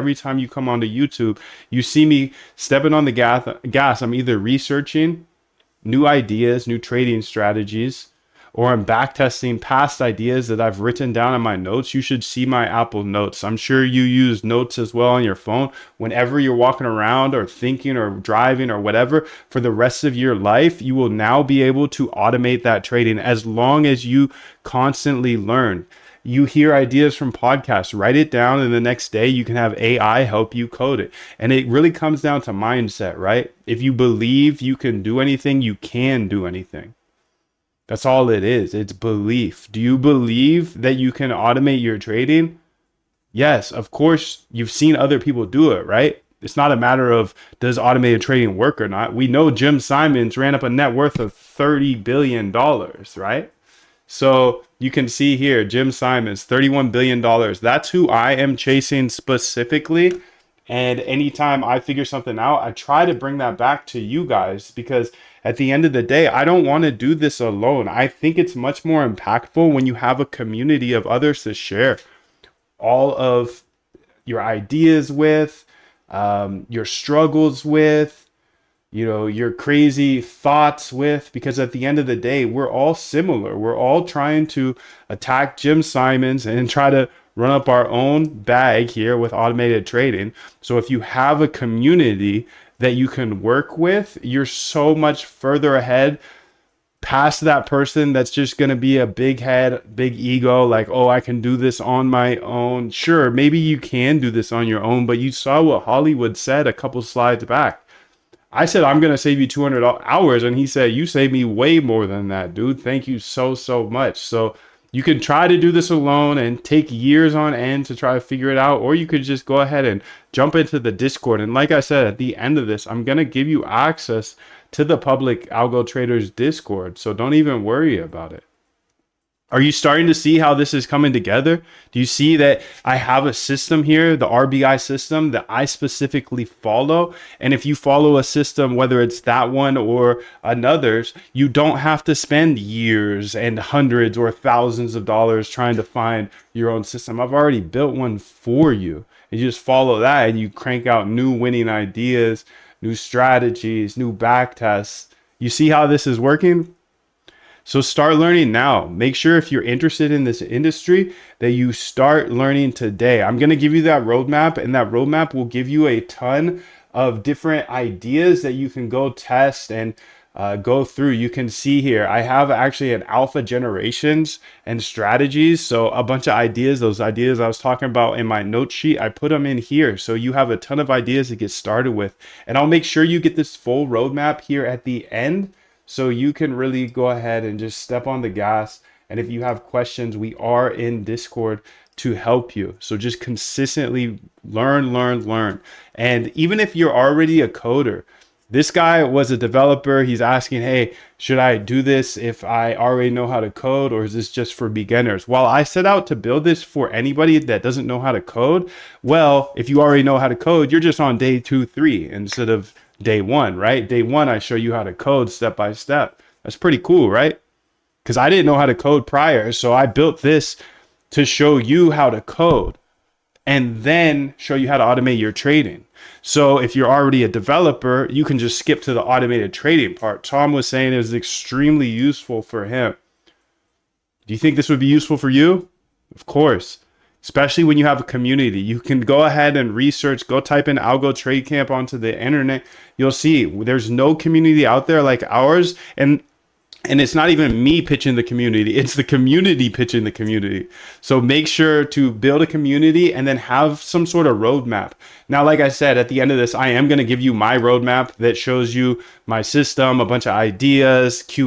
every time you come onto YouTube, you see me stepping on the gas. I'm either researching new ideas, new trading strategies, or I'm backtesting past ideas that I've written down in my notes. You should see my Apple Notes. I'm sure you use notes as well on your phone. Whenever you're walking around or thinking or driving or whatever, for the rest of your life, you will now be able to automate that trading as long as you constantly learn. You hear ideas from podcasts, write it down, and the next day you can have AI help you code it. And it really comes down to mindset, right? If you believe you can do anything, you can do anything. That's all it is. It's belief. Do you believe that you can automate your trading? Yes, of course, you've seen other people do it, right? It's not a matter of does automated trading work or not. We know Jim Simons ran up a net worth of $30 billion, right? So you can see here, Jim Simons, $31 billion. That's who I am chasing specifically. And anytime I figure something out, I try to bring that back to you guys because at the end of the day, I don't want to do this alone. I think it's much more impactful when you have a community of others to share all of your ideas with, your struggles with, your crazy thoughts with, because at the end of the day, we're all similar. We're all trying to attack Jim Simons and try to run up our own bag here with automated trading. So if you have a community that you can work with, you're so much further ahead past that person that's just going to be a big head, big ego, like, oh, I can do this on my own. Sure, maybe you can do this on your own, but you saw what Hollywood said a couple slides back. I said, I'm going to save you 200 hours. And he said, you saved me way more than that, dude. Thank you so, so much. So you can try to do this alone and take years on end to try to figure it out, or you could just go ahead and jump into the Discord. And like I said, at the end of this, I'm going to give you access to the public Algo Traders Discord. So don't even worry about it. Are you starting to see how this is coming together? Do you see that I have a system here, the RBI system that I specifically follow? And if you follow a system, whether it's that one or another's, you don't have to spend years and hundreds or thousands of dollars trying to find your own system. I've already built one for you. You just follow that and you crank out new winning ideas, new strategies, new back tests. You see how this is working? So start learning now. Make sure if you're interested in this industry that you start learning today. I'm going to give you that roadmap, and that roadmap will give you a ton of different ideas that you can go test and go through. You can see here, I have actually an alpha generations and strategies. So a bunch of ideas, those ideas I was talking about in my note sheet, I put them in here. So you have a ton of ideas to get started with. And I'll make sure you get this full roadmap here at the end, so you can really go ahead and just step on the gas. And if you have questions, we are in Discord to help you. So just consistently learn. And even if you're already a coder, this guy was a developer. He's asking, hey, should I do this if I already know how to code, or is this just for beginners? Well, I set out to build this for anybody that doesn't know how to code. Well, if you already know how to code, you're just on day 2, 3 instead of day 1, right? Day 1, I show you how to code step by step. That's pretty cool, right? Because I didn't know how to code prior. So I built this to show you how to code and then show you how to automate your trading. So if you're already a developer, you can just skip to the automated trading part. Tom was saying it was extremely useful for him. Do you think this would be useful for you? Of course. Especially when you have a community. You can go ahead and research, go type in Algo Trade Camp onto the internet. You'll see there's no community out there like ours. And it's not even me pitching the community. It's the community pitching the community. So make sure to build a community and then have some sort of roadmap. Now, like I said, at the end of this, I am going to give you my roadmap that shows you my system, a bunch of ideas, Q